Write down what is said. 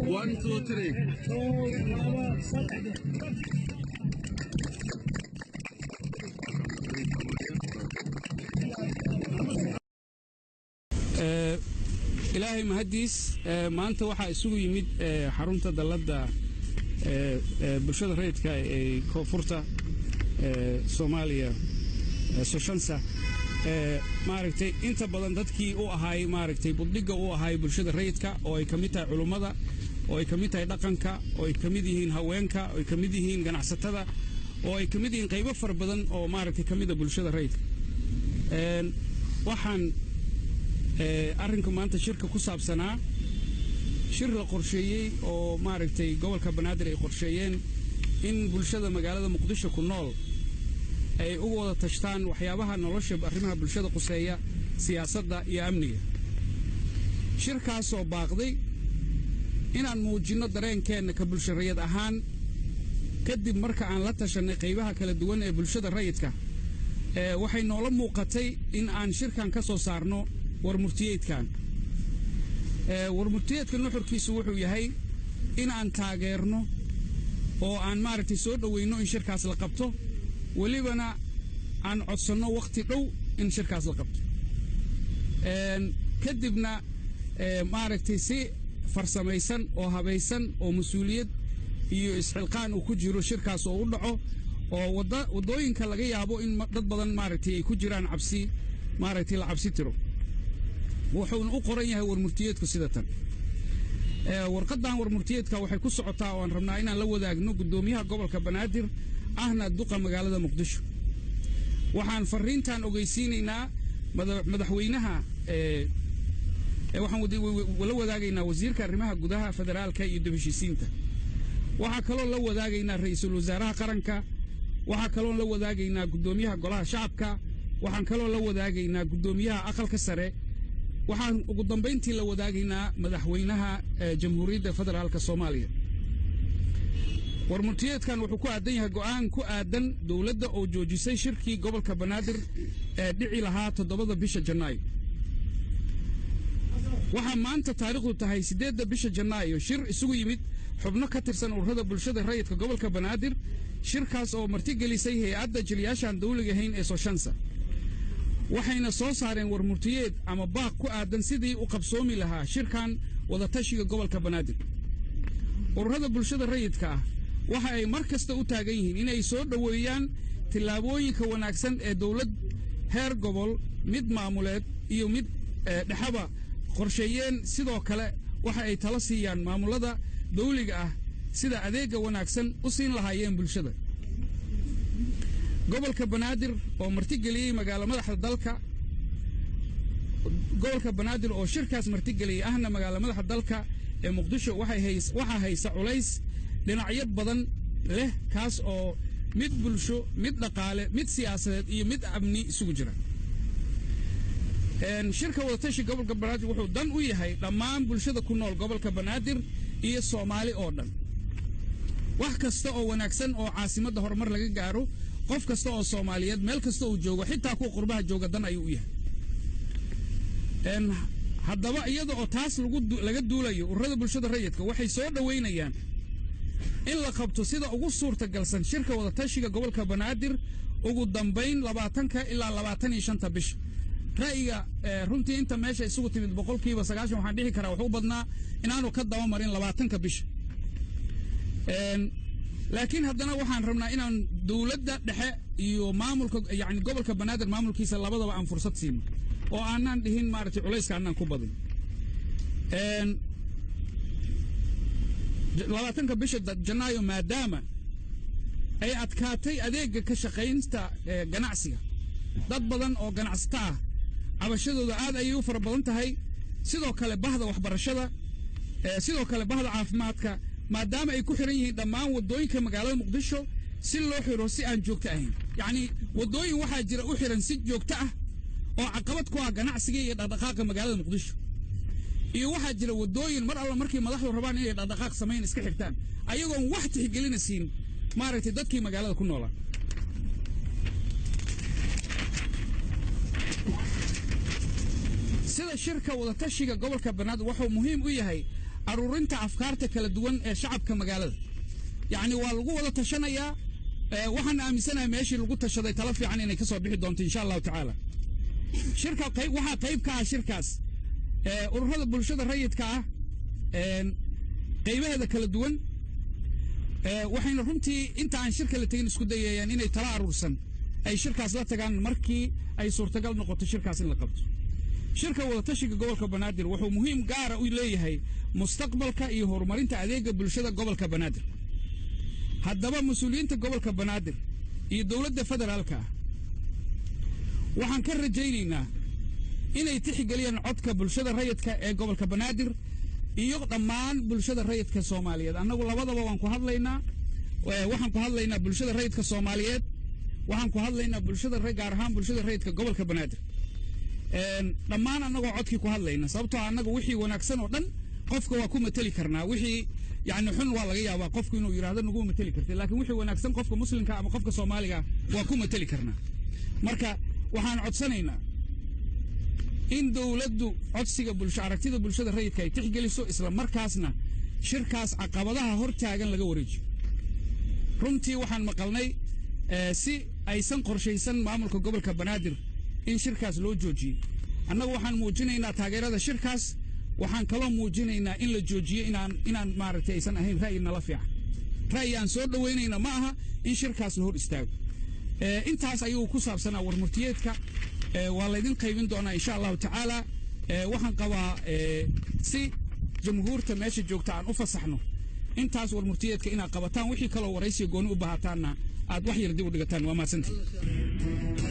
One, two, three. إلهي مهديس maanta waxaa isugu yimid xarunta dalada bulshada rayidka ee koonfurta Soomaaliya Soshansa maaragtay inta badan dadkii u ahaay maaragtay buddiga u ahaay bulshada rayidka oo ay kamid tahay culimada oo ay kamid tahay dhaqanka oo ay kamid yihiin haweenka oo ay kamid yihiin ganacsatada oo ay kamid yihiin qaybo far badan oo maaragtay kamid ah bulshada rayidka waxaan arrinka maanta shirka ku saabsanaa shir la qorsheeyay oo maaragtay gobolka Banaadir ay qorsheeyeen in bulshada magaalada Muqdisho ku nool ay ugu wada tashtaan waxyaabaha nolosha arrimaha bulshada quseeya siyaasadda iyo amniga shirkaas oo baaqday inaan muujino dareenkeena ka bulsho rayid ahaan kadib marka aan la tashanay qaybaha kala duwan ee bulshada rayidka waxay noola muuqatay in aan shirkan ka soo saarno warmurtiyeedkan nuxurkiisu wuxuu yahay in aan taageerno oo aan maaragtay soo dhaweyno in shirkaas la qabto walibana aan codsanno waqti dhow in shirkaas la qabto kadibna maaragtay si farsamaysan oo habaysan oo mas'uuliyad iyo isxilqaan uu ku jiro shirkaas oo u dhaco oo wadooyinka laga yaabo in dad badan maaragtay ay ku jiraan cabsi maaragtay la cabsi tiro wuxuuna u qoran yahay warmurtiyeedku sida tan warqadan warmurtiyeedka waxay ku socotaa oo aan rabnaa inaan la wadaagno gudoomiyaha gobolka Banaadir ahna duqa magaalada Muqdisho waxaan fariintan ogeysiinaynaa madaxweynaha waxaan wada wadaagaynaa wasiirka arrimaha gudaha federaalka iyo dibheshiisiinta waxa kale oo la wadaagaynaa ra'iisul wasaaraha qaranka waxa kale oo la wadaagaynaa gudoomiyaha golaha shacabka waxaan kale oo la wadaagaynaa gudoomiyaha aqalka sare waxaan ugu dambeyntii la wadaagaynaa madaxweynaha jamhuuriyadda federaalka Soomaaliya warmurtiyeedkan wuxuu ku aadan yahay go'aan ku aadan dawladda oo joojisay shirkii gobolka Banaadir ee dhici lahaa 7 bisha Janaayo waxa maanta taariikhdu tahay 8 bisha Janaayo shir isugu yimid xubno ka tirsan ururada bulshada rayidka gobolka Banaadir shirkaas oo martigelisay hay'adda jilyaashan dawliga ahayn ee Soshansa waxayna soo saareen warmurtiyeed ama baaq ku aadan sidii u qabsoomi lahaa shirkan wada tashiga gobolka Banaadir ururada bulshada rayidka waxa ay markasta u taagan yihiin inay soo dhaweeyaan tilaabooyinka wanaagsan ee dawlad heer gobol mid maamuleed iyo mid dhaxaba qorsheeyeen sidoo kale waxa ay tala siiyaan maamulada dawliga sida adeega wanaagsan u siin lahaayeen bulshada gobolka Banaadir oo martigeliyay magaalada madaxda dalka gobolka Banaadir oo shirkaas martigeliyay ahna magaalada madaxda dalka ee Muqdisho waxa haysa culays dhinacyo badan leh kaas oo mid bulsho mid dhaqaale mid siyaasadeed iyo mid amni isugu jira shirka wada tashi gobolka Banaadir wuxuu dan u yahay dhammaan bulshada ku nool gobolka Banaadir iyo Soomaali oo dhan wax kasta oo wanaagsan oo caasimadda horumar laga gaaro qof kasta oo Soomaaliyeed meel kasta oo joogo xitaa kuwa qurbaha jooga dan ayuu u yahay haddaba iyada oo taas laga duulayo ururada bulshada rayidka waxay soo dhaweynayaan in la qabto sida ugu suurtagalsan shirka wada tashiga gobolka Banaadir ugu dambeyn 20ka ilaa 25 bisha ra'yiga runtii inta meesha isugu timid 90% waxaan dhihi karaa wuxuu badnaa inaanu ka daba marin 20ka bisha laakiin haddana waxaan rabnaa inaan dawladda dhexe iyo maamulka yani gobolka Banaadir maamulkiisa labadaba aan fursad siino oo aanan dhihin maaragtay culayska aanan ku badin 20ka bisha Janaayo maadaama ay adkaatay adeegga ka shaqaynta ganacsiga dad badan oo ganacsata ah cabashadooda aad ayay u fara badan tahay sidoo kale bahda waxbarashada sidoo kale bahda caafimaadka maadaama ay ku xiran yihiin dhammaan wadooyinka magaalada muqdisho si loo xiro si aan joogto ahayn yacni wadooyin waxaa jira u xiran si joogto ah oo caqabad ku ah ganacsiga iyo dhaqdhaqaaqa magaalada muqdisho iyo waxaa jira wadooyin mar alla markii madaxdu rabaan inay dhaqdhaqaaq samayn iska xirtaan ayagoon wax tixgelina siin maaragtay dadkii magaalada ku noolaa sida shirka wadatashiga gobolka banaadir wuxuu muhiim u yahay aruurinta afkaarta kala duwan ee shacabka magaalada yacni waa lagu wada tashanayaa waxaan aaminsanahay meeshii lagu tashaday tala fiican inay ka soo bixi doonto insha allahu tacaala shirka waxaa qayb ka ah shirkaas ururada bulshada rayidka ah qaybaheeda kala duwan waxayna runtii inta aan shirka la tegin isku dayayaan inay tala aruursan ay shirkaas la tagaan markii ay suurtagal noqoto shirkaas in la qabto shirka wadatashiga gobolka banaadir wuxuu muhiim gaara u leeyahay mustaqbalka iyo horumarinta adeega bulshada gobolka banaadir haddaba mas-uuliyiinta gobolka banaadir iyo dowladda federaalka ah waxaan ka rajaynaynaa inay tixgeliyaan codka bulshada rayidka ee gobolka banaadir iyo dhammaan bulshada rayidka Soomaaliyeed annagu labadaba waan ku hadlaynaa waxaan ku hadlaynaa bulshada rayidka Soomaaliyeed waxaan ku hadlaynaa bulshada gaar ahaan bulshada rayidka gobolka banaadir dhammaan annagoo codkii ku hadlayna sababtoo annaga wixii wanaagsan oo dhan qofka waa ku matali karnaa wixii yani xun waa laga yaabaa qofku inuu yiraahdo nagu matali kartay laakiin wixii wanaagsan qofka muslimka ama qofka Soomaaliga waa ku matali karnaa marka waxaan codsanaynaa in dawladdu codsiga aragtida bulshada rayidka ay tixgeliso isla markaasna shirkaas caqabadaha hor taagan laga wareejiyo runtii waxaan maqalnay si aysan qorshaysan maamulka gobolka banaadir in shirkaas loo joojiyo annagu waxaan muujinaynaa taageerada shirkaas waxaan kaloo muujinaynaa in la joojiyo inaan maaragtay aysan ahayn ra'yi nala fiican ra'yi aan soo dhaweynayna ma aha in shirkaas la hor istaago intaas ayuu ku saabsanaa warmurtiyeedka waa laydin qaybin doonaa insha allahu tacaala waxaan qabaa si jamhuurta meesha joogta aan u fasaxno intaas warmurtiyeedka inaad qabataan wixii kaloo waraysiga gooni u baahataanna aad wax yar dib u dhigataan waa mahadsantihiin